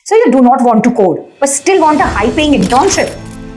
So you do not want to code, but still want a high-paying internship.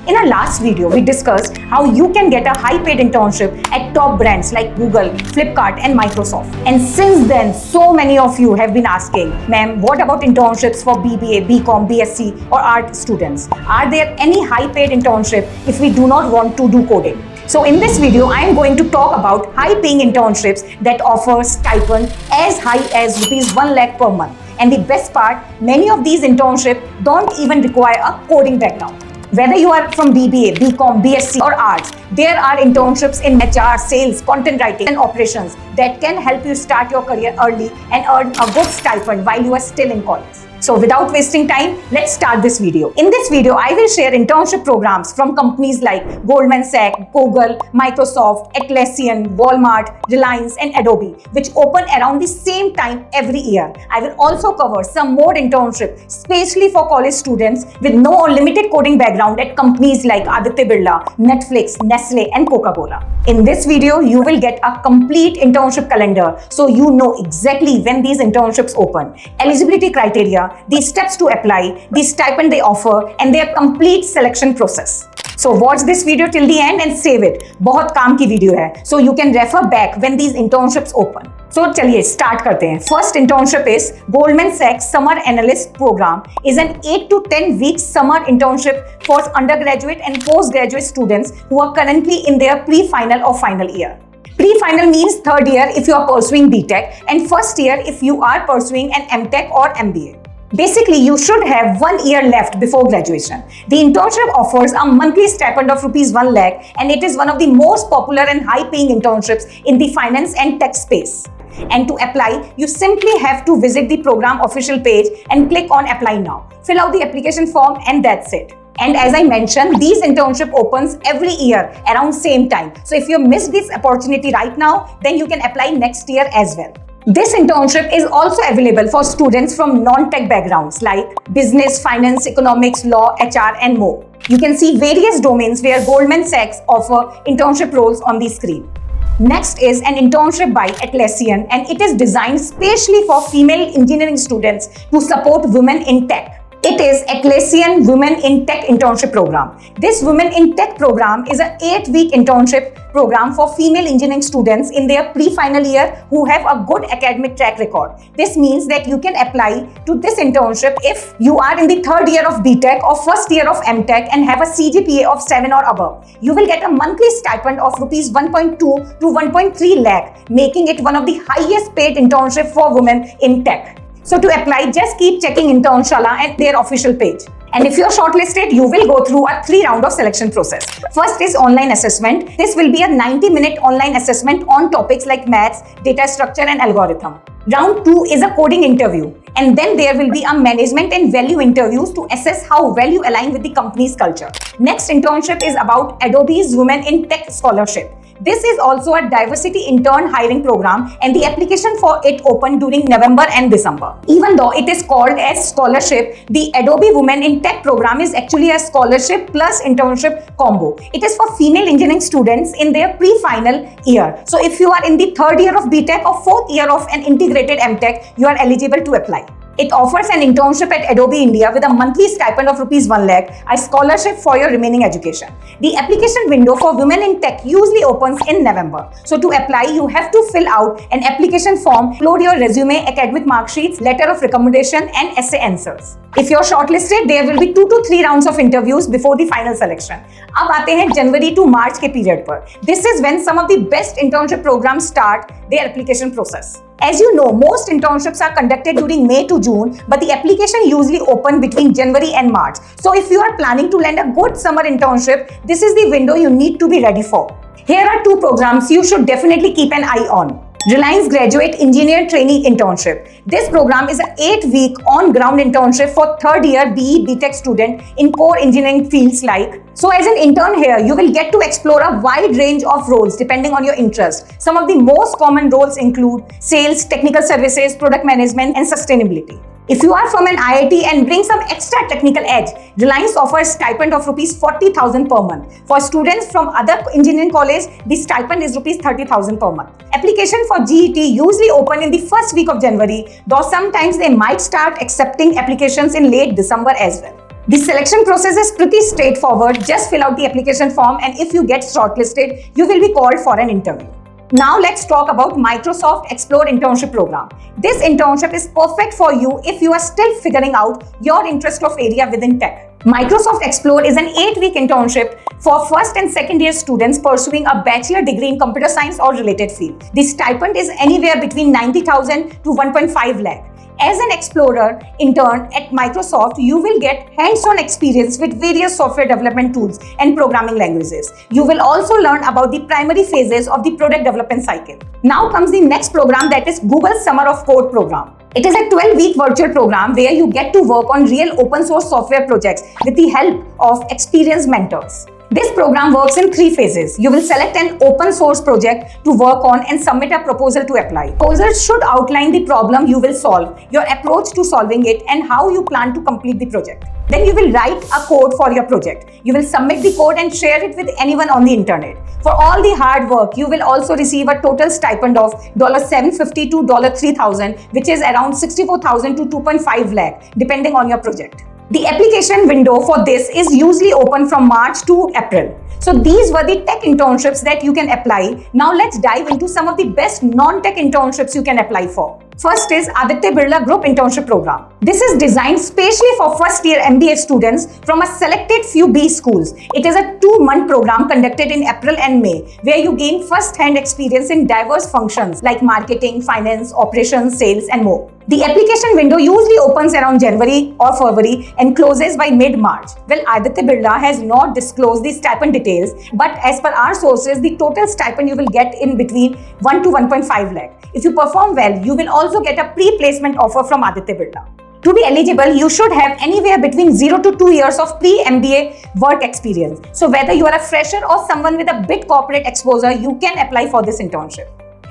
In our last video, we discussed how you can get a high-paid internship at top brands like Google, Flipkart and Microsoft. And since then, so many of you have been asking, ma'am, what about internships for BBA, BCom, BSc or art students? Are there any high-paid internship if we do not want to do coding? So in this video, I am going to talk about high-paying internships that offer stipend as high as Rs 1 lakh per month. And the best part, many of these internships don't even require a coding background. Whether you are from BBA, BCom, BSc or arts, there are internships in HR, sales, content writing and operations that can help you start your career early and earn a good stipend while you are still in college. So without wasting time, let's start this video. In this video, I will share internship programs from companies like Goldman Sachs, Google, Microsoft, Atlassian, Walmart, Reliance and Adobe, which open around the same time every year. I will also cover some more internships, especially for college students with no or limited coding background at companies like Aditya Birla, Netflix, Nestle and Coca-Cola. In this video, you will get a complete internship calendar so you know exactly when these internships open, eligibility criteria, the steps to apply, the stipend they offer and their complete selection process. So watch this video till the end and save it. बहुत काम की video है. So you can refer back when these internships open. So चलिए start करते हैं. First internship is Goldman Sachs Summer Analyst Program is an 8 to 10 week summer internship for undergraduate and postgraduate students who are currently in their pre-final or final year. Pre-final means third year if you are pursuing BTech and first year if you are pursuing an MTech or MBA. Basically, you should have 1 year left before graduation. The internship offers a monthly stipend of Rs 1 lakh and it is one of the most popular and high-paying internships in the finance and tech space. And to apply, you simply have to visit the program official page and click on Apply Now. Fill out the application form and that's it. And as I mentioned, these internship opens every year around same time. So if you miss this opportunity right now, then you can apply next year as well. This internship is also available for students from non-tech backgrounds like business, finance, economics, law, HR and more. You can see various domains where Goldman Sachs offer internship roles on the screen. Next is an internship by Atlassian and it is designed specially for female engineering students to support women in tech. It is Atlassian Women in Tech Internship Program. This Women in Tech program is an 8-week internship program for female engineering students in their pre-final year who have a good academic track record. This means that you can apply to this internship if you are in the third year of BTech or first year of MTech and have a CGPA of 7 or above. You will get a monthly stipend of Rs 1.2 to 1.3 lakh, making it one of the highest paid internship for women in tech. So to apply, just keep checking Internshala and their official page. And if you're shortlisted, you will go through a 3-round of selection process. First is online assessment. This will be a 90-minute online assessment on topics like maths, data structure and algorithm. Round 2 is a coding interview. And then there will be a management and value interviews to assess how well you align with the company's culture. Next internship is about Adobe's Women in Tech Scholarship. This is also a diversity intern hiring program and the application for it opened during November and December. Even though it is called as scholarship, the Adobe Women in Tech program is actually a scholarship plus internship combo. It is for female engineering students in their pre-final year. So if you are in the third year of BTech or fourth year of an integrated MTech, you are eligible to apply. It offers an internship at Adobe India with a monthly stipend of Rs 1 lakh, a scholarship for your remaining education. The application window for women in tech usually opens in November. So to apply, you have to fill out an application form, upload your resume, academic mark sheets, letter of recommendation and essay answers. If you're shortlisted, there will be 2 to 3 rounds of interviews before the final selection. अब आते हैं January to March के period पर. This is when some of the best internship programs start their application process. As you know, most internships are conducted during May to June, but the application usually open between January and March. So if you are planning to land a good summer internship, this is the window you need to be ready for. Here are 2 programs you should definitely keep an eye on. Reliance Graduate Engineer Trainee Internship. This program is an 8-week on-ground internship for third-year BE BTech student in core engineering fields like. So as an intern here, you will get to explore a wide range of roles depending on your interest. Some of the most common roles include sales, technical services, product management, and sustainability. If you are from an IIT and bring some extra technical edge, Reliance offers stipend of rupees 40,000 per month. For students from other engineering college, the stipend is rupees 30,000 per month. Application for GET usually open in the first week of January, though sometimes they might start accepting applications in late December as well. The selection process is pretty straightforward. Just fill out the application form, and if you get shortlisted, you will be called for an interview. Now let's talk about Microsoft Explore internship program. This internship is perfect for you if you are still figuring out your interest of area within tech. Microsoft Explore is an 8-week internship for first and second year students pursuing a bachelor degree in computer science or related field. The stipend is anywhere between 90,000 to 1.5 lakh. As an explorer intern at Microsoft, you will get hands-on experience with various software development tools and programming languages. You will also learn about the primary phases of the product development cycle. Now comes the next program, that is Google Summer of Code program. It is a 12-week virtual program where you get to work on real open source software projects with the help of experienced mentors. This program works in 3 phases. You will select an open source project to work on and submit a proposal to apply. Proposal should outline the problem you will solve, your approach to solving it, and how you plan to complete the project. Then you will write a code for your project. You will submit the code and share it with anyone on the internet. For all the hard work, you will also receive a total stipend of $750 to $3,000, which is around 64,000 to 2.5 lakh, depending on your project. The application window for this is usually open from March to April. So these were the tech internships that you can apply. Now let's dive into some of the best non-tech internships you can apply for. First is Aditya Birla Group Internship Program. This is designed specially for first-year MBA students from a selected few B schools. It is a 2-month program conducted in April and May, where you gain first-hand experience in diverse functions like marketing, finance, operations, sales, and more. The application window usually opens around January or February and closes by mid-March. Well, Aditya Birla has not disclosed the stipend details, but as per our sources, the total stipend you will get in between 1 to 1.5 lakh. If you perform well, you will also get a pre-placement offer from Aditya Birla. To be eligible, you should have anywhere between 0 to 2 years of pre-MBA work experience. So whether you are a fresher or someone with a bit corporate exposure, you can apply for this internship.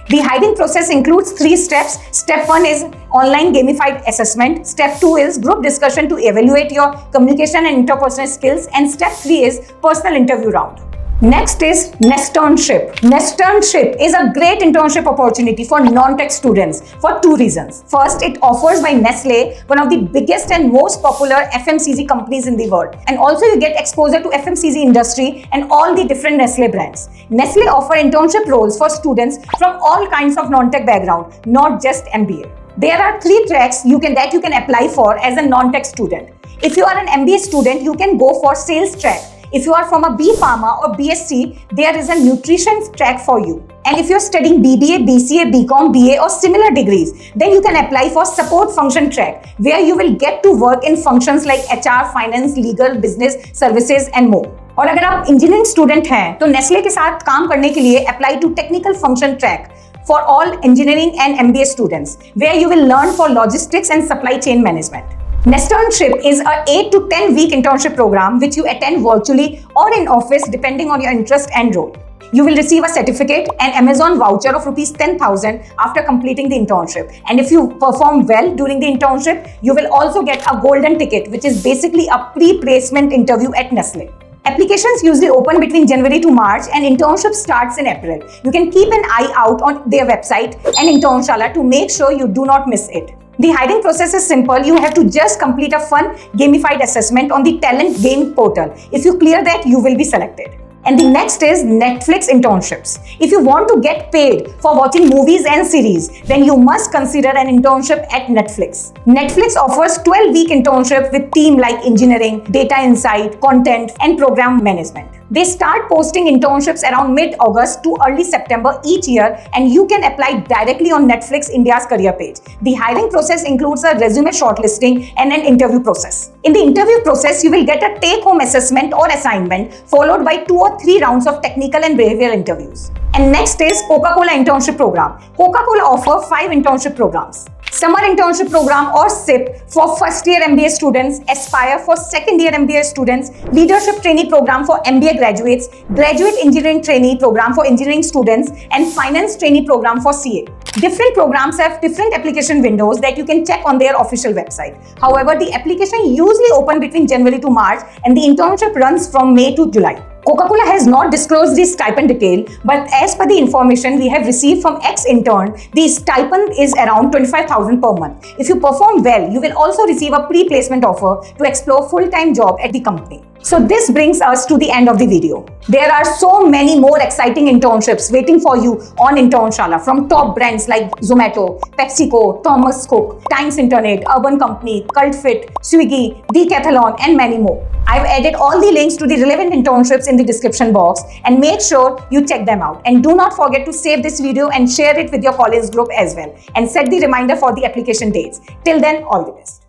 The hiring process includes 3 steps. Step 1 is online gamified assessment. Step 2 is group discussion to evaluate your communication and interpersonal skills. And step 3 is personal interview round. Next is Nesternship. Nesternship is a great internship opportunity for non-tech students for 2 reasons. First, it offers by Nestle, one of the biggest and most popular FMCG companies in the world. And also you get exposure to FMCG industry and all the different Nestle brands. Nestle offer internship roles for students from all kinds of non-tech background, not just MBA. There are 3 tracks that you can apply for as a non-tech student. If you are an MBA student, you can go for sales track. If you are from a B Pharma or BSc, there is a nutrition track for you. And if you're studying BBA, BCA, BCom, BA or similar degrees, then you can apply for support function track, where you will get to work in functions like HR, finance, legal, business, services and more. और अगर आप engineering student हैं तो Nestle के साथ काम करने के लिए apply to technical function track for all engineering and MBA students, where you will learn for logistics and supply chain management. Nesternship is a 8 to 10 week internship program which you attend virtually or in office depending on your interest and role. You will receive a certificate and Amazon voucher of rupees 10,000 after completing the internship. And if you perform well during the internship, you will also get a golden ticket, which is basically a pre-placement interview at Nestle. Applications usually open between January to March and internship starts in April. You can keep an eye out on their website and Internshala to make sure you do not miss it. The hiring process is simple. You have to just complete a fun gamified assessment on the Talent Game portal. If you clear that, you will be selected. And the next is Netflix internships. If you want to get paid for watching movies and series, then you must consider an internship at Netflix. Netflix offers 12-week internship with teams like engineering, data insight, content, and program management. They start posting internships around mid-August to early September each year, and you can apply directly on Netflix India's career page. The hiring process includes a resume shortlisting and an interview process. In the interview process, you will get a take-home assessment or assignment followed by 2 or 3 rounds of technical and behavioral interviews. And next is Coca-Cola Internship Program. Coca-Cola offers 5 internship programs. Summer Internship Program or SIP for first-year MBA students, Aspire for second-year MBA students, Leadership Trainee Program for MBA graduates, graduate engineering trainee program for engineering students, and finance trainee program for CA. Different programs have different application windows that you can check on their official website. However, the application usually open between January to March and the internship runs from May to July. Coca-Cola has not disclosed the stipend detail, but as per the information we have received from ex-intern, the stipend is around 25,000 per month. If you perform well, you will also receive a pre-placement offer to explore full-time job at the company. So this brings us to the end of the video. There are so many more exciting internships waiting for you on Internshala from top brands like Zomato, PepsiCo, Thomas Cook, Times Internet, Urban Company, CultFit, Swiggy, Decathlon, and many more. I've added all the links to the relevant internships in the description box, and make sure you check them out. And do not forget to save this video and share it with your college group as well, and set the reminder for the application dates. Till then, all the best.